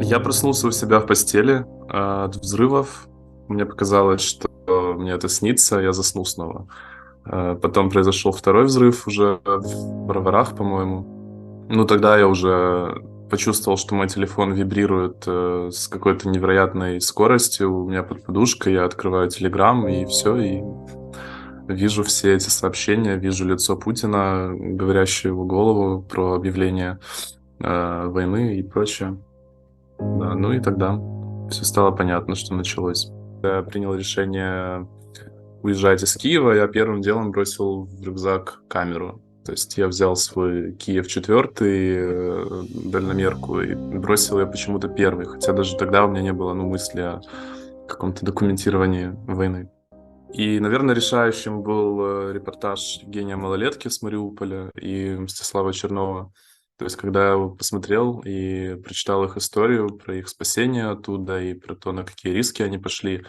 Я проснулся у себя в постели от взрывов. Мне показалось, что мне это снится, я заснул снова. Потом произошел второй взрыв уже в Броварах, по-моему. Ну, тогда я уже почувствовал, что мой телефон вибрирует с какой-то невероятной скоростью. У меня под подушкой, я открываю Телеграм, и все, и вижу все эти сообщения, вижу лицо Путина, говорящее его голову про объявление войны и прочее. Да, ну и тогда все стало понятно, что началось. Я принял решение уезжать из Киева. Я первым делом бросил в рюкзак камеру. То есть я взял свой Киев 4, дальномерку, и бросил ее почему-то первый. Хотя даже тогда у меня не было, мысли о каком-то документировании войны. И, наверное, решающим был репортаж Евгения Малолетки с Мариуполя и Мстислава Чернова. То есть, когда я его посмотрел и прочитал их историю про их спасение оттуда и про то, на какие риски они пошли,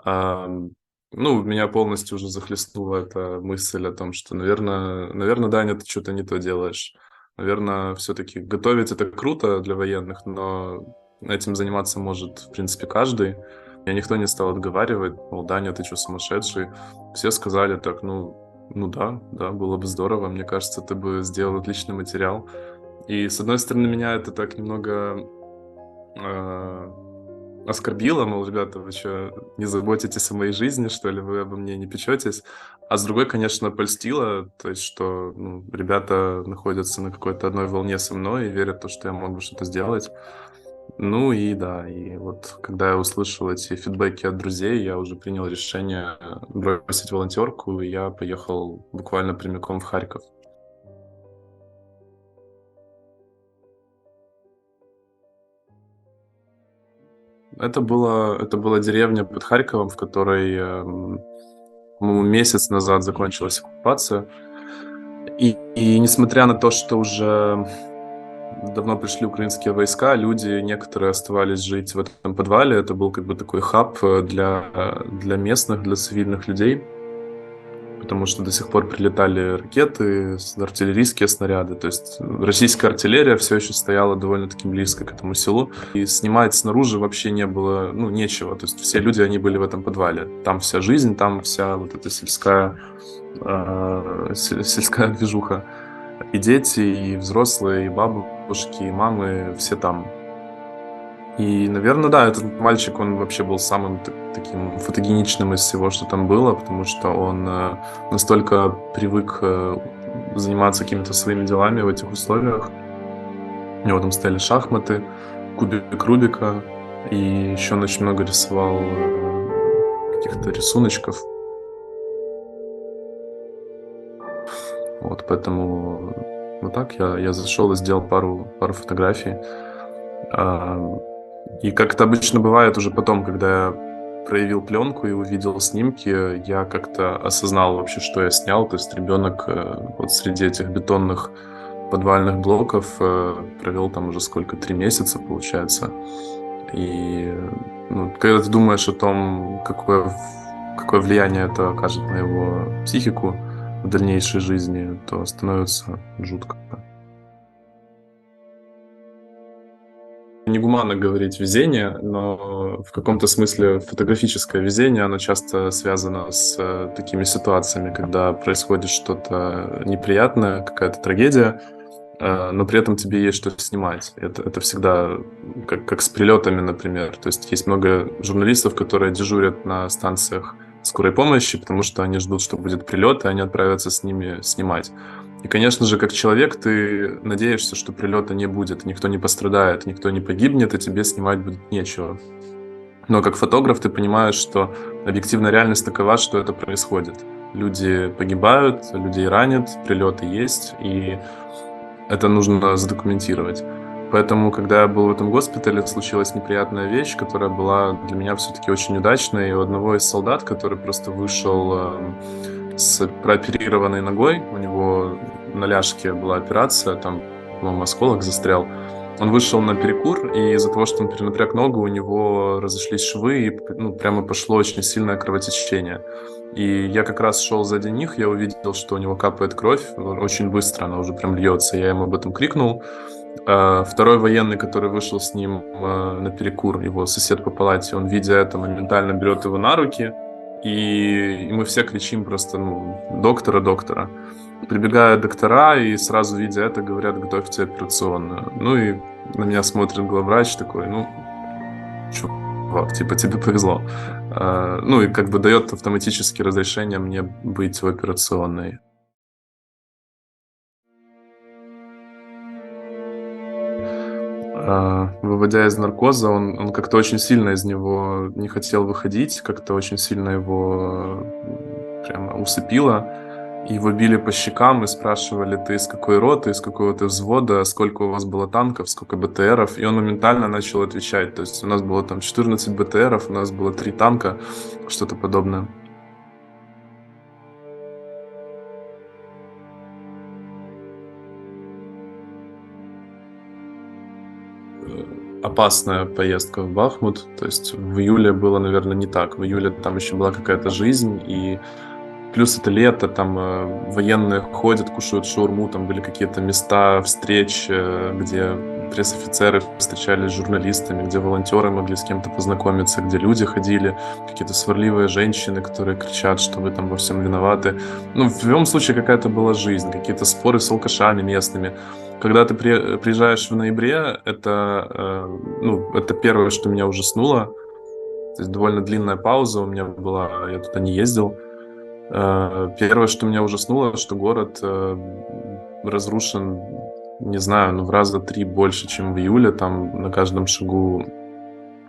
меня полностью уже захлестнула эта мысль о том, что, наверное, Даня, ты что-то не то делаешь. Наверное, все-таки готовить это круто для военных, но этим заниматься может, в принципе, каждый. Меня никто не стал отговаривать, мол, Даня, ты что, сумасшедший? Все сказали так, да, было бы здорово, мне кажется, ты бы сделал отличный материал. И, с одной стороны, меня это так немного оскорбило, мол, ребята, вы что, не заботитесь о моей жизни, что ли, вы обо мне не печетесь? А с другой, конечно, польстило, то есть, что ребята находятся на какой-то одной волне со мной и верят в то, что я мог бы что-то сделать. Ну и да, и вот когда я услышал эти фидбэки от друзей, я уже принял решение бросить волонтерку, и я поехал буквально прямиком в Харьков. Это была деревня под Харьковом, в которой, по-моему, месяц назад закончилась оккупация. И несмотря на то, что уже давно пришли украинские войска, люди некоторые оставались жить в этом подвале. Это был как бы такой хаб для местных, для цивильных людей, потому что до сих пор прилетали ракеты, артиллерийские снаряды. То есть российская артиллерия все еще стояла довольно-таки близко к этому селу. И снимать снаружи вообще не было, нечего. То есть все люди, они были в этом подвале. Там вся жизнь, там вся вот эта сельская движуха. И дети, и взрослые, и бабушки, и мамы, все там. И, наверное, да, этот мальчик, он вообще был самым таким фотогеничным из всего, что там было, потому что он настолько привык заниматься какими-то своими делами в этих условиях. У него там стояли шахматы, кубик Рубика, и еще он очень много рисовал каких-то рисуночков. Вот, поэтому вот так я зашел и сделал пару фотографий. И как это обычно бывает уже потом, когда я проявил пленку и увидел снимки, я как-то осознал вообще, что я снял. То есть ребенок вот среди этих бетонных подвальных блоков провел там уже сколько, 3 месяца, получается. И когда ты думаешь о том, какое влияние это окажет на его психику в дальнейшей жизни, то становится жутко. Негуманно говорить везение, но в каком-то смысле фотографическое везение, оно часто связано с такими ситуациями, когда происходит что-то неприятное, какая-то трагедия, но при этом тебе есть что снимать. Это всегда как с прилетами, например. То есть есть много журналистов, которые дежурят на станциях скорой помощи, потому что они ждут, что будет прилет, и они отправятся с ними снимать. И, конечно же, как человек, ты надеешься, что прилета не будет, никто не пострадает, никто не погибнет, и тебе снимать будет нечего. Но как фотограф ты понимаешь, что объективная реальность такова, что это происходит. Люди погибают, людей ранят, прилеты есть, и это нужно задокументировать. Поэтому, когда я был в этом госпитале, случилась неприятная вещь, которая была для меня все-таки очень удачной. И у одного из солдат, который просто вышел с прооперированной ногой, у него на ляжке была операция, там, по-моему, осколок застрял. Он вышел на перекур, и из-за того, что он перенапряг ногу, у него разошлись швы, и прямо пошло очень сильное кровотечение. И я как раз шел сзади них, я увидел, что у него капает кровь очень быстро, она уже прям льется. Я ему об этом крикнул. Второй военный, который вышел с ним на перекур, его сосед по палате, он, видя это, моментально берет его на руки, и мы все кричим просто, ну, доктора, доктора. Прибегают доктора, и сразу, видя это, говорят, готовьте операционную. Ну и на меня смотрит главврач такой, ну, чувак, типа, тебе повезло. Ну и как бы дает автоматически разрешение мне быть в операционной. Выводя из наркоза, он как-то очень сильно из него не хотел выходить, как-то очень сильно его прямо усыпило. Его били по щекам и спрашивали: ты из какой роты, из какого ты взвода, сколько у вас было танков, сколько БТРов. И он моментально начал отвечать. То есть у нас было там 14 БТРов, у нас было 3 танка, что-то подобное. Опасная поездка в Бахмут. То есть в июле было, наверное, не так. В июле там еще была какая-то жизнь, и плюс это лето, там военные ходят, кушают шаурму, там были какие-то места встреч, где пресс-офицеры встречались с журналистами, где волонтеры могли с кем-то познакомиться, где люди ходили, какие-то сварливые женщины, которые кричат, что вы там во всем виноваты. Ну, в любом случае какая-то была жизнь, какие-то споры с алкашами местными. Когда ты приезжаешь в ноябре, ну, это первое, что меня ужаснуло. То есть довольно длинная пауза у меня была, я туда не ездил. Первое, что меня ужаснуло, что город разрушен, не знаю, ну, в раза 3 больше, чем в июле. Там на каждом шагу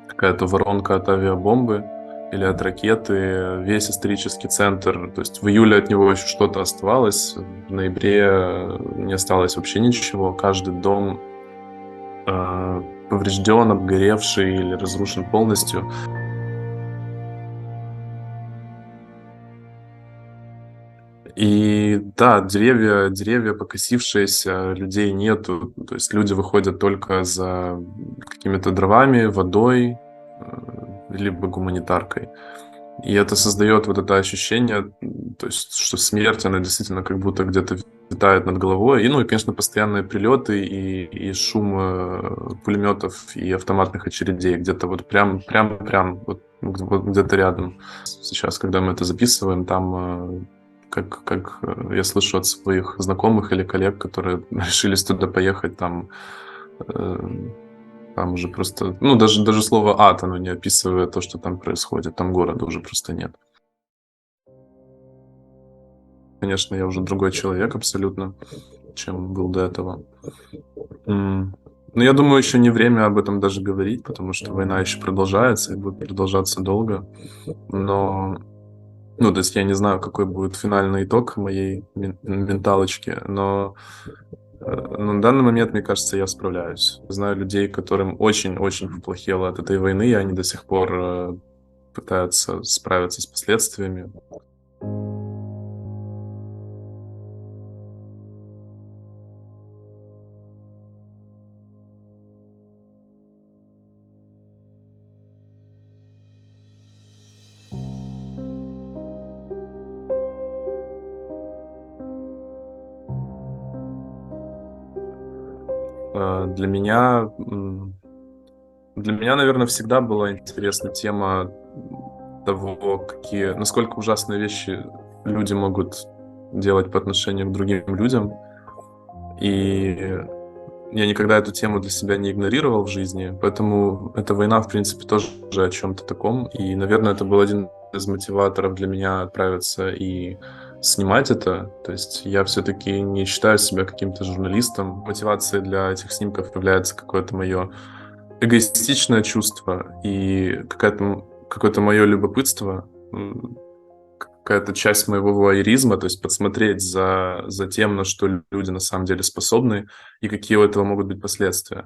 какая-то воронка от авиабомбы или от ракеты. Весь исторический центр, то есть в июле от него еще что-то оставалось, в ноябре не осталось вообще ничего. Каждый дом поврежден, обгоревший или разрушен полностью. И да, деревья покосившиеся, людей нету. То есть люди выходят только за какими-то дровами, водой, либо гуманитаркой. И это создает вот это ощущение, то есть, что смерть, она действительно как будто где-то витает над головой. И, ну, и, конечно, постоянные прилеты и шум пулеметов и автоматных очередей где-то вот прям вот где-то рядом. Сейчас, когда мы это записываем, там как я слышу от своих знакомых или коллег, которые решились туда поехать, э, там уже просто, ну, даже слово ад, оно не описывает то, что там происходит, там города уже просто нет. Конечно, я уже другой человек абсолютно, чем был до этого. Но я думаю, еще не время об этом даже говорить, потому что война еще продолжается и будет продолжаться долго. Но, ну, то есть я не знаю, какой будет финальный итог моей менталочки, но на данный момент, мне кажется, я справляюсь. Знаю людей, которым очень-очень поплохело от этой войны, и они до сих пор пытаются справиться с последствиями. Э, Для меня, м, для меня, наверное, всегда была интересна тема того, насколько ужасные вещи люди могут делать по отношению к другим людям. И я никогда эту тему для себя не игнорировал в жизни, поэтому эта война, в принципе, тоже о чем-то таком. И, наверное, это был один из мотиваторов для меня отправиться и снимать это. То есть я все-таки не считаю себя каким-то журналистом. Мотивацией для этих снимков является какое-то мое эгоистичное чувство и какое-то мое любопытство, какая-то часть моего вуайеризма, то есть подсмотреть за тем, на что люди на самом деле способны и какие у этого могут быть последствия.